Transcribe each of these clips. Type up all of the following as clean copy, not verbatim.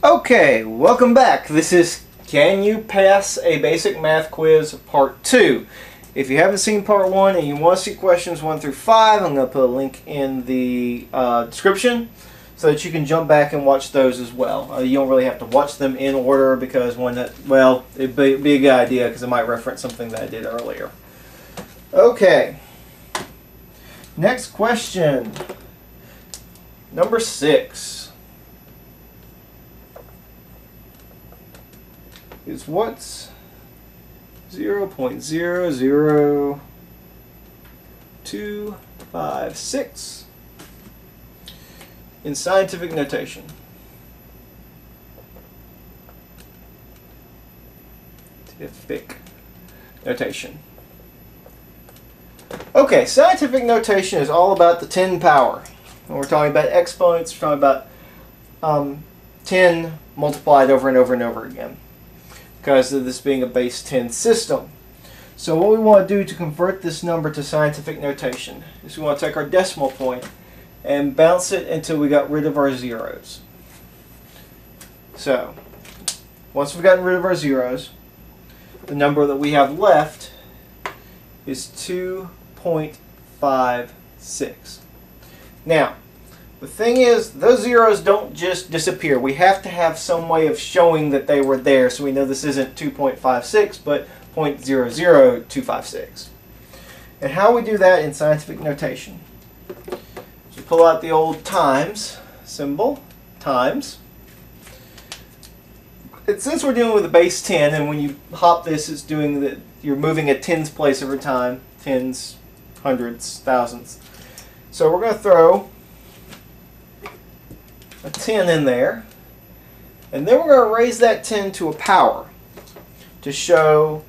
Okay, welcome back. This is Can You Pass a Basic Math Quiz Part 2. If you haven't seen Part 1 and you want to see questions 1 through 5, I'm going to put a link in the description so that you can jump back and watch those as well. You don't really have to watch them in order because it'd be a good idea because it might reference something that I did earlier. Okay, next question, number 6. Is what's 0.00256 in scientific notation? Okay, scientific notation is all about the 10 power. When we're talking about exponents, we're talking about 10 multiplied over and over and over again, because of this being a base 10 system. So what we want to do to convert this number to scientific notation is we want to take our decimal point and bounce it until we got rid of our zeros. So once we've gotten rid of our zeros, the number that we have left is 2.56. Now, the thing is, those zeros don't just disappear. We have to have some way of showing that they were there, so we know this isn't 2.56, but 0.00256. And how we do that in scientific notation? So pull out the old times symbol, times. And since we're dealing with a base 10, and when you hop this, it's doing that you're moving a tens place over time, tens, hundreds, thousands. So we're going to throw a 10 in there, and then we're going to raise that 10 to a power to show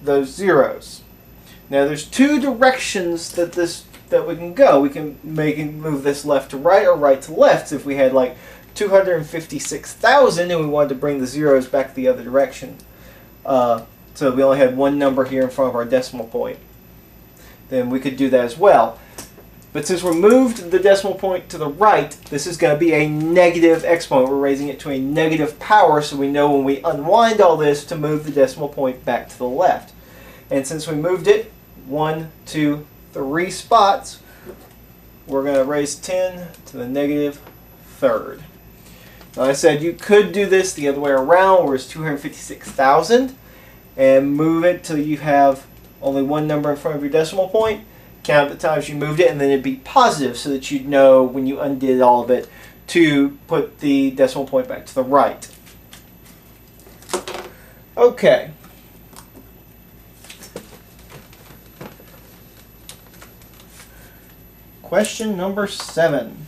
those zeros. Now there's two directions that we can go. We can move this left to right or right to left. So if we had like 256,000 and we wanted to bring the zeros back the other direction, so we only had one number here in front of our decimal point, then we could do that as well. But since we moved the decimal point to the right, this is going to be a negative exponent. We're raising it to a negative power, so we know when we unwind all this to move the decimal point back to the left. And since we moved it 1, 2, 3 spots, we're going to raise 10 to the negative third. Now I said you could do this the other way around, where it's 256,000, and move it till you have only one number in front of your decimal point. Count the times you moved it, and then it'd be positive so that you'd know when you undid all of it to put the decimal point back to the right. Okay. Question number 7.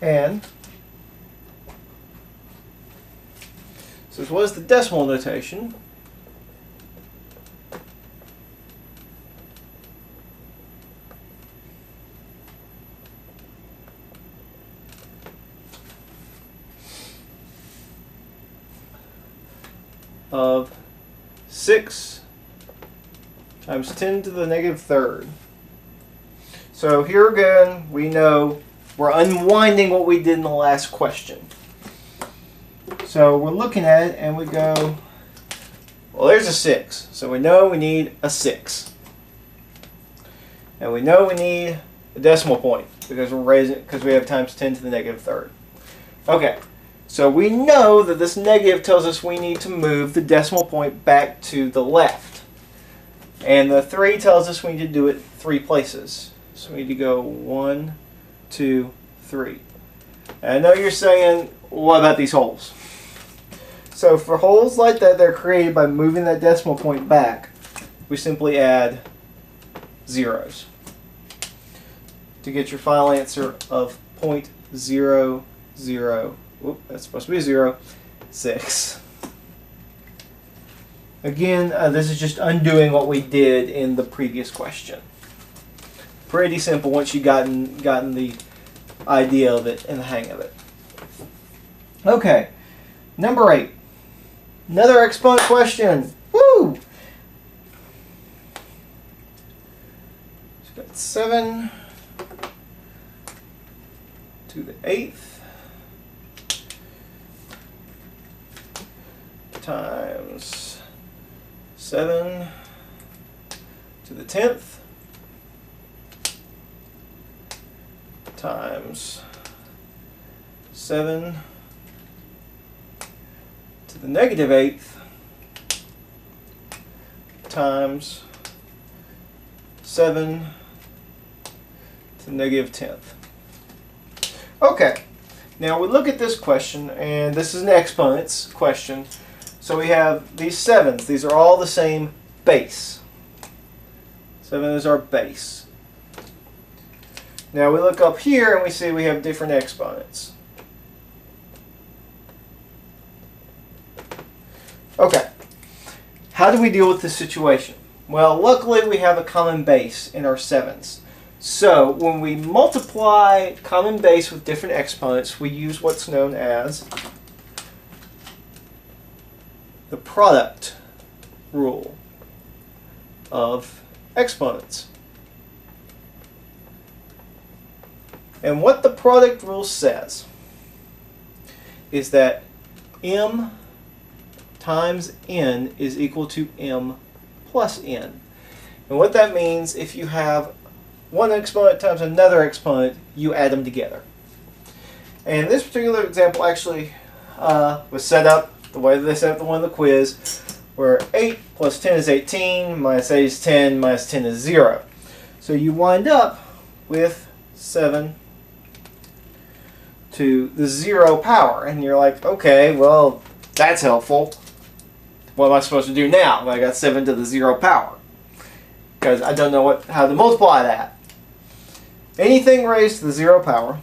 And so what is the decimal notation of 6 times 10 to the negative third? So here again, we know we're unwinding what we did in the last question. So we're looking at it and we go, well, there's a 6. So we know we need a 6. And we know we need a decimal point because we're raising it because we have times 10 to the negative third. Okay, so we know that this negative tells us we need to move the decimal point back to the left. And the 3 tells us we need to do it 3 places. So we need to go 1, 2, 3. And I know you're saying, what about these holes? So for holes like that, they're created by moving that decimal point back. We simply add zeros to get your final answer of 0.00. Whoop, that's supposed to be a 0. 6. Again, this is just undoing what we did in the previous question. Pretty simple once you've gotten the idea of it and the hang of it. Okay, number 8. Another exponent question. Woo! So got 7 to the 8th times 7 to the 10th times 7 to the negative 8th times 7 to the negative 10th. Okay, now we look at this question, and this is an exponents question. So we have these 7s. These are all the same base. 7 is our base. Now we look up here and we see we have different exponents. Okay, how do we deal with this situation? Well, luckily we have a common base in our 7s. So when we multiply common base with different exponents, we use what's known as the product rule of exponents. And what the product rule says is that m times n is equal to m plus n. And what that means, if you have one exponent times another exponent, you add them together. And this particular example actually was set up the way that they set up the one in the quiz, where 8 plus 10 is 18, minus 8 is 10, minus 10 is 0. So you wind up with 7 to the 0 power. And you're like, okay, well, that's helpful. What am I supposed to do now? I got 7 to the 0 power. Because I don't know how to multiply that. Anything raised to the 0 power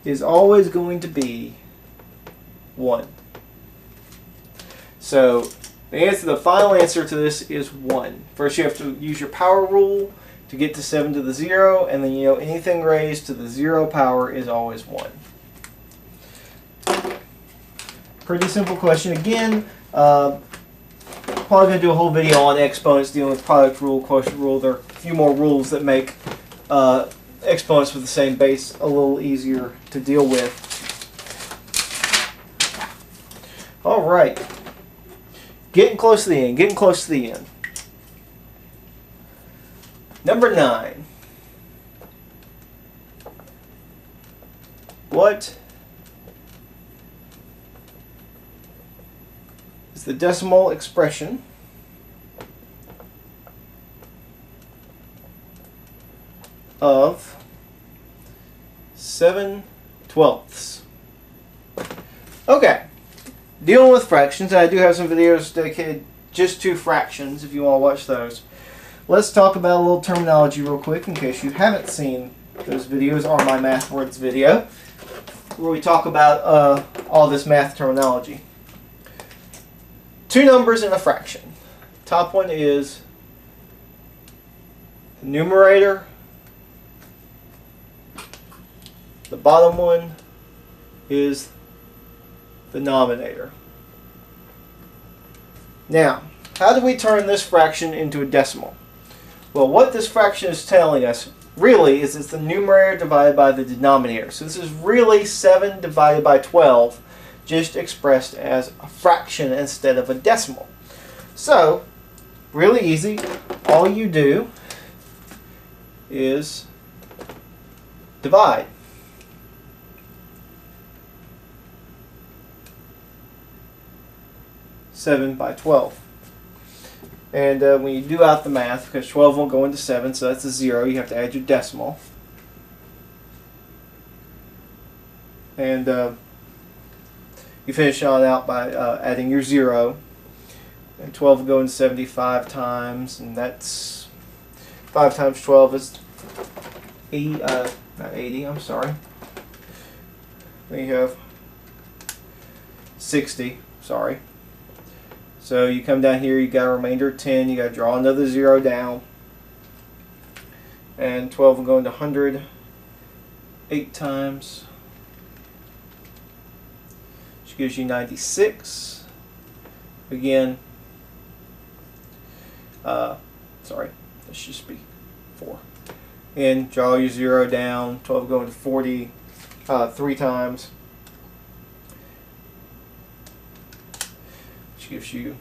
is always going to be 1. So the final answer to this is 1. First you have to use your power rule to get to 7 to the 0, and then anything raised to the 0 power is always 1. Pretty simple question again. Probably going to do a whole video on exponents dealing with product rule, quotient rule. There are a few more rules that make exponents with the same base a little easier to deal with. All right. Getting close to the end. Getting close to the end. Number 9. What is the decimal expression of 7/12? Okay, dealing with fractions. I do have some videos dedicated just to fractions if you want to watch those. Let's talk about a little terminology real quick in case you haven't seen those videos, or my Math Words video, where we talk about all this math terminology. Two numbers in a fraction. Top one is the numerator. The bottom one is the denominator. Now, how do we turn this fraction into a decimal? Well, what this fraction is telling us really is it's the numerator divided by the denominator. So this is really 7 divided by 12, just expressed as a fraction instead of a decimal. So, really easy. All you do is divide. (7 by 12). And when you do out the math, because 12 won't go into 7, so that's a 0, you have to add your decimal. And you finish on out by adding your 0. And 12 will go into 75 times, and that's 5 times 12 is 80, not 80, I'm sorry. Then you have 60, sorry. So you come down here, you got a remainder of 10, you got to draw another 0 down. And 12 will go into 100 8 times, which gives you 96. Again, sorry, this should be 4. And draw your 0 down, 12 going to 40 3 times, which gives you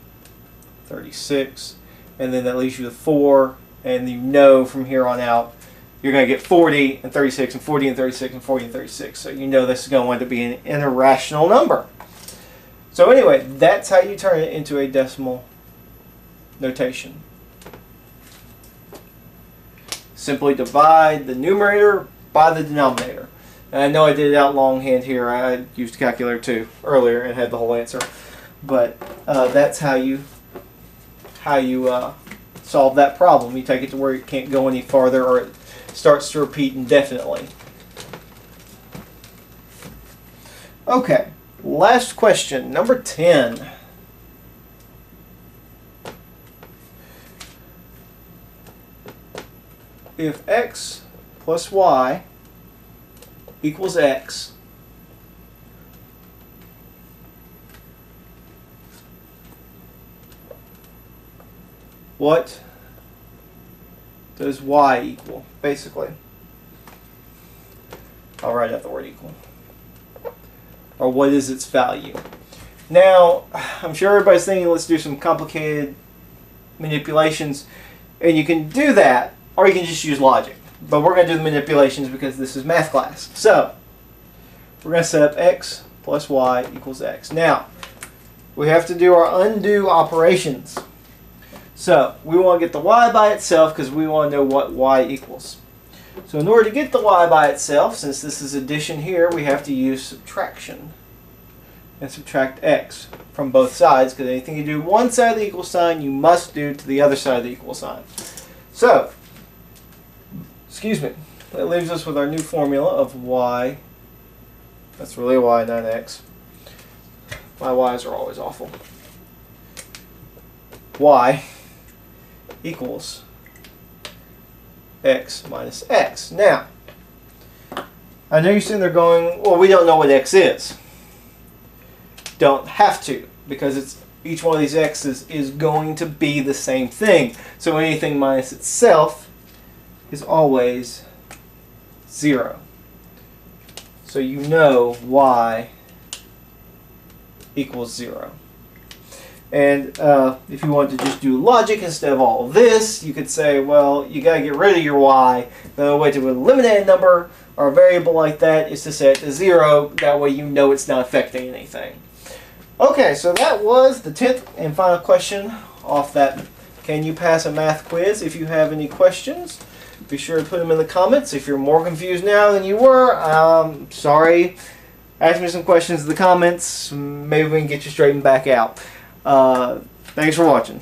36. And then that leaves you with 4, and you know from here on out you're going to get 40 and 36 and 40 and 36 and 40 and 36. So you know this is going to wind up being an irrational number. So anyway, that's how you turn it into a decimal notation. Simply divide the numerator by the denominator. And I know I did it out longhand here. I used a calculator too earlier and had the whole answer. But that's how you solve that problem. You take it to where it can't go any farther, or it starts to repeat indefinitely. Okay, last question, number 10. If x plus y equals x, what does y equal, basically? I'll write out the word equal. Or what is its value? Now, I'm sure everybody's thinking, let's do some complicated manipulations. And you can do that, or you can just use logic. But we're going to do the manipulations because this is math class. So, we're going to set up x plus y equals x. Now, we have to do our undo operations. So, we want to get the y by itself because we want to know what y equals. So, in order to get the y by itself, since this is addition here, we have to use subtraction. And subtract x from both sides, because anything you do one side of the equal sign, you must do to the other side of the equal sign. So, that leaves us with our new formula of y. That's really y, not x. My y's are always awful. Y equals x minus x. Now, I know you're sitting there going, well, we don't know what x is. Don't have to, because each one of these x's is going to be the same thing. So anything minus itself is always 0. So you know y equals 0. And if you want to just do logic instead of all of this, you could say, well, you got to get rid of your y. The way to eliminate a number or a variable like that is to set it to 0. That way you know it's not affecting anything. Okay, so that was the 10th and final question off that Can You Pass a Math quiz. If you have any questions, be sure to put them in the comments. If you're more confused now than you were, sorry. Ask me some questions in the comments. Maybe we can get you straightened back out. Thanks for watching.